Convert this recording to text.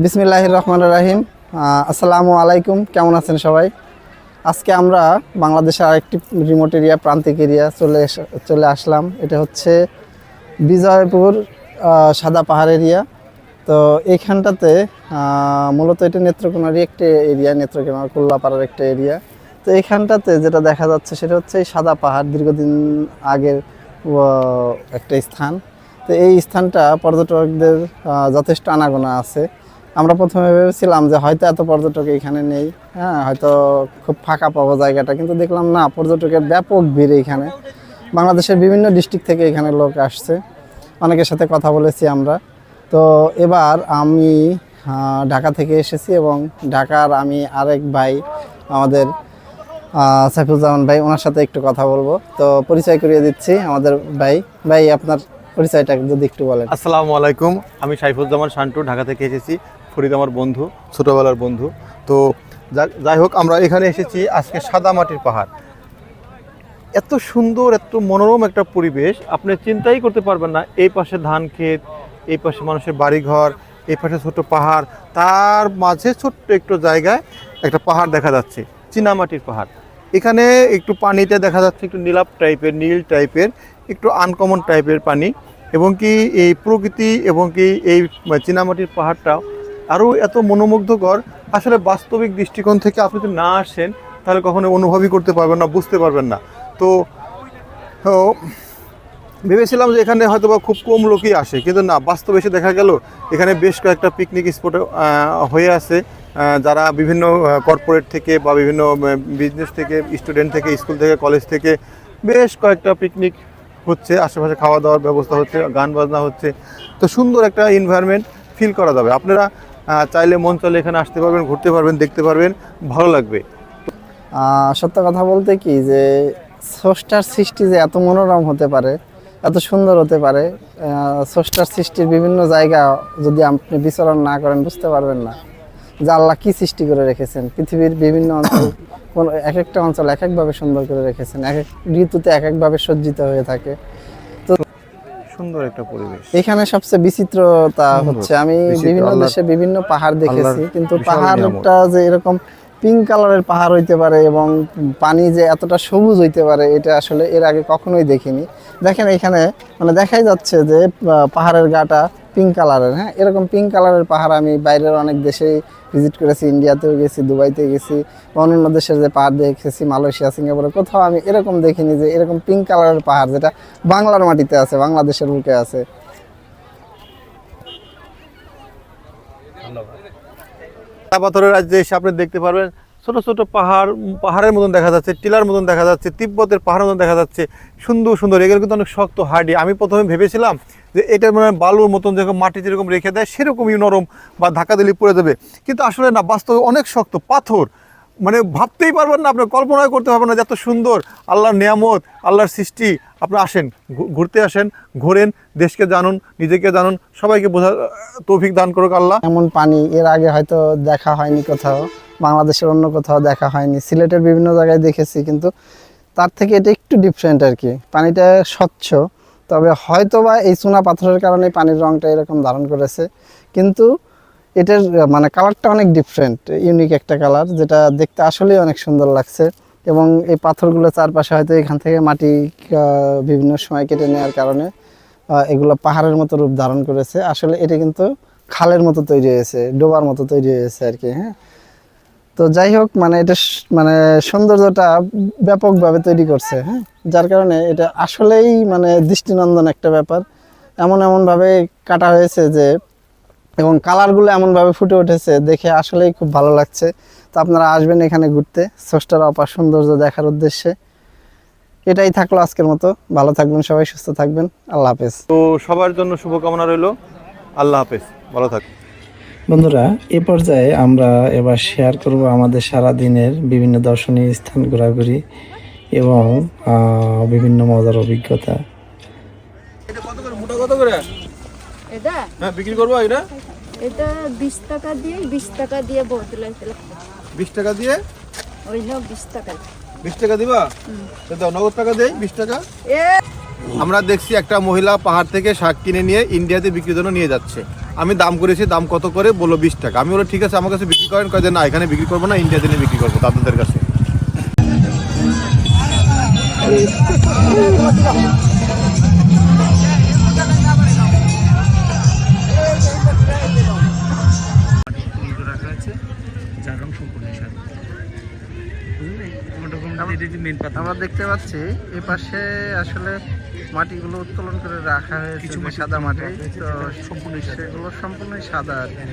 বিসমিল্লাহির রহমানির রহিম। আসসালামু আলাইকুম, কেমন আছেন সবাই? আজকে আমরা বাংলাদেশের আরেকটি রিমোট এরিয়া, প্রান্তিক এরিয়া চলে আসলাম। এটা হচ্ছে বিজয়পুর সাদা পাহাড় এরিয়া। তো এইখানটাতে মূলত এটা নেত্রকোনারই একটা এরিয়া, নেত্রকোনা কুল্লাপাড়ার একটা এরিয়া। তো এইখানটাতে যেটা দেখা যাচ্ছে সেটা হচ্ছে এই সাদা পাহাড়, দীর্ঘদিন আগের একটা স্থান। তো এই স্থানটা পর্যটকদের যথেষ্ট আনাগোনা আছে। আমরা প্রথমে ভেবেছিলাম যে হয়তো এত পর্যটক এখানে নেই, হয়তো খুব ফাঁকা পাবো জায়গাটা, কিন্তু দেখলাম না, পর্যটকের ব্যাপক ভিড় এখানে। বাংলাদেশের বিভিন্ন ডিস্ট্রিক্ট থেকে এখানে লোক আসছে, অনেকের সাথে কথা বলেছি আমরা। তো এবার আমি ঢাকা থেকে এসেছি এবং ঢাকার আমি আরেক ভাই আমাদের সাইফুজ্জামান ভাই, ওনার সাথে একটু কথা বলবো। তো পরিচয় করিয়ে দিচ্ছি আমাদের ভাই আপনার পরিচয়টা যদি একটু বলেন। আসসালামু আলাইকুম, আমি সাইফুজ্জামান শান্টু, ঢাকা থেকে এসেছি। ফরিদ আমার বন্ধু, ছোটোবেলার বন্ধু। তো যাই হোক, আমরা এখানে এসেছি আজকে সাদা মাটির পাহাড়। এত সুন্দর, এত মনোরম একটা পরিবেশ, আপনি চিন্তাই করতে পারবেন না। এই পাশে ধান ক্ষেত, এই পাশে মানুষের বাড়িঘর, এই পাশে ছোট পাহাড়, তার মাঝে ছোট্ট একটু জায়গায় একটা পাহাড় দেখা যাচ্ছে, চীনামাটির পাহাড়। এখানে একটু পানিতে দেখা যাচ্ছে একটু নীলাভ টাইপের, নীল টাইপের, একটু আনকমন টাইপের পানি, এবং কি এই প্রকৃতি এবং কি এই চীনামাটির পাহাড়টাও আরও এত মনোমুগ্ধকর। আসলে বাস্তবিক দৃষ্টিকোণ থেকে আপনি যদি না আসেন তাহলে কখনো অনুভবই করতে পারবেন না, বুঝতে পারবেন না। তো ভেবেছিলাম যে এখানে হয়তো বা খুব কম লোকই আসে, কিন্তু না, বাস্তবে এসে দেখা গেল এখানে বেশ কয়েকটা পিকনিক স্পটে হয়ে আছে। যারা বিভিন্ন কর্পোরেট থেকে বা বিভিন্ন বিজনেস থেকে, স্টুডেন্ট থেকে, স্কুল থেকে, কলেজ থেকে বেশ কয়েকটা পিকনিক হচ্ছে, আশেপাশে খাওয়া দাওয়ার ব্যবস্থা হচ্ছে, গান বাজনা হচ্ছে। তো সুন্দর একটা এনভায়রনমেন্ট ফিল করা যাবে। আপনারা চাইলে মন চাইলে এখানে আসতে পারবেন, ঘুরতে পারবেন, দেখতে পারবেন, ভালো লাগবে। সত্য কথা বলতে কি যে স্রষ্টার সৃষ্টি যে এত মনোরম হতে পারে, এত সুন্দর হতে পারে, স্রষ্টার সৃষ্টির বিভিন্ন জায়গা যদি আপনি বিচরণ না করেন বুঝতে পারবেন না যে আল্লাহ কি সৃষ্টি করে রেখেছেন। পৃথিবীর বিভিন্ন অঞ্চল, এক একটা অঞ্চল এক একভাবে সুন্দর করে রেখেছেন, এক এক ঋতুতে এক একভাবে সজ্জিত হয়ে থাকে। তো সুন্দর একটা পরিবেশ এখানে সবচেয়ে বিচিত্রতা হচ্ছে, আমি বিভিন্ন দেশে বিভিন্ন পাহাড় দেখেছি, কিন্তু পাহাড়টা যে এরকম পিঙ্ক কালারের পাহাড় হইতে পারে এবং পানি যে এতটা সবুজ হইতে পারে, এটা আসলে এর আগে কখনোই দেখিনি। দেখেন এখানে মানে দেখাই যাচ্ছে যে পাহাড়ের গাটা পিঙ্ক কালারের। এরকম পিঙ্ক কালারের পাহাড় আমি বাইরের অনেক দেশেই ভিজিট করেছি, ইন্ডিয়াতেও গেছি, দুবাইতে গেছি, অন্যান্য দেশের যে পাহাড় দেখেছি, মালয়েশিয়া, সিঙ্গাপুরে, কোথাও আমি এরকম দেখিনি যে এরকম পিঙ্ক কালারের পাহাড় যেটা বাংলার মাটিতে আছে, বাংলাদেশের বুকে আছে। পাথরের রাজ্যে এসে আপনি দেখতে পারবেন ছোট ছোট পাহাড়, পাহাড়ের মতন দেখা যাচ্ছে, টিলার মতন দেখা যাচ্ছে, তিব্বতের পাহাড়ের মতন দেখা যাচ্ছে, সুন্দর সুন্দর। এগুলো কিন্তু অনেক শক্ত, হার্ডি। আমি প্রথমে ভেবেছিলাম যে এটা মানে বালুর মতন, যেরকম মাটি যেরকম রেখে দেয় সেরকমই নরম, বা ধাক্কা দিলে পড়ে যাবে, কিন্তু আসলে না, বাস্তবে অনেক শক্ত পাথর। মানে ভাবতেই পারবেন না, আপনি কল্পনাই করতে পারবেন না যে এত সুন্দর আল্লাহর নিয়ামত, আল্লাহর সৃষ্টি। আপনি আসেন, ঘুরতে আসেন, ঘোরেন, দেশকে জানুন, নিজেকে জানুন, সবাইকে বোঝার তৌফিক দান করুক আল্লাহ। এমন পানি এর আগে হয়তো দেখা হয়নি কোথাও, বাংলাদেশের অন্য কোথাও দেখা হয়নি। সিলেটের বিভিন্ন জায়গায় দেখেছি, কিন্তু তার থেকে এটা একটু ডিফারেন্ট আর কি। পানিটা স্বচ্ছ, তবে হয়তো বা এই চুনা পাথরের কারণে পানির রঙটা এরকম ধারণ করেছে, কিন্তু এটার মানে কালারটা অনেক ডিফারেন্ট, ইউনিক একটা কালার, যেটা দেখতে আসলেই অনেক সুন্দর লাগছে। এবং এই পাথরগুলো চারপাশে হয়তো এখান থেকে মাটি বিভিন্ন সময় কেটে নেওয়ার কারণে এগুলো পাহাড়ের মতো রূপ ধারণ করেছে। আসলে এটা কিন্তু খালের মতো তৈরি হয়েছে, ডোবার মতো তৈরি হয়েছে আর কি। তো যাই হোক, মানে এটা মানে সৌন্দর্যটা ব্যাপকভাবে তৈরি করছে, যার কারণে এটা আসলেই মানে দৃষ্টিনন্দন একটা ব্যাপার। এমনভাবে কাটা হয়েছে যে, এবং কালারগুলো এমনভাবে ফুটে উঠেছে, দেখে আসলেই খুব ভালো লাগছে। তো আপনারা আসবেন এখানে ঘুরতে, স্রষ্টার অপার সৌন্দর্য দেখার উদ্দেশ্যে। এটাই থাকলো আজকের মতো। ভালো থাকবেন সবাই, সুস্থ থাকবেন, আল্লাহ হাফেজ। তো সবার জন্য শুভকামনা রইল, আল্লাহ হাফেজ, ভালো থাকবেন। বন্ধুরা, এ পর্যায়ে আমরা এবার শেয়ার করব আমাদের সারা দিনের বিভিন্ন দর্শনীয় স্থান ঘোরাঘুরি এবং বিভিন্ন মজার অভিজ্ঞতা। এটা কত করে, মোটা কত করে এটা? হ্যাঁ, বিক্রি করবো এটা। এটা 20 টাকা দিয়ে, 20 টাকা দিয়ে বোতল আছে। 20 টাকা দিয়ে, ওই নাও 20 টাকা। 20 টাকা দিবা? দাও, নগদ টাকা দেই, 20 টাকা। আমরা দেখছি একটা মহিলা পাহাড় থেকে শাক কিনে নিয়ে ইন্ডিয়াতে বিক্রির জন্য নিয়ে যাচ্ছে। আমি দাম করেছি, দাম কত করে বললো 20 টাকা। আমি বলো ঠিক আছে আমার কাছে বিক্রি করেন, কয় যে না এখানে বিক্রি করবো না, ইন্ডিয়া জেনে বিক্রি করবো দাদাদের কাছে। রাখা আছে যার রং সম্পূর্ণ সাদা। আমরা দেখতে পাচ্ছি এই পাশে আসলে মাটিগুলো উত্তোলন করে রাখা হয়েছে, কিছু যে মাটি সাদা মাটি, রাখা হয়েছে তো যেটা সম্পূর্ণই সাদা। সেগুলো সম্পূর্ণই সাদা আর কি।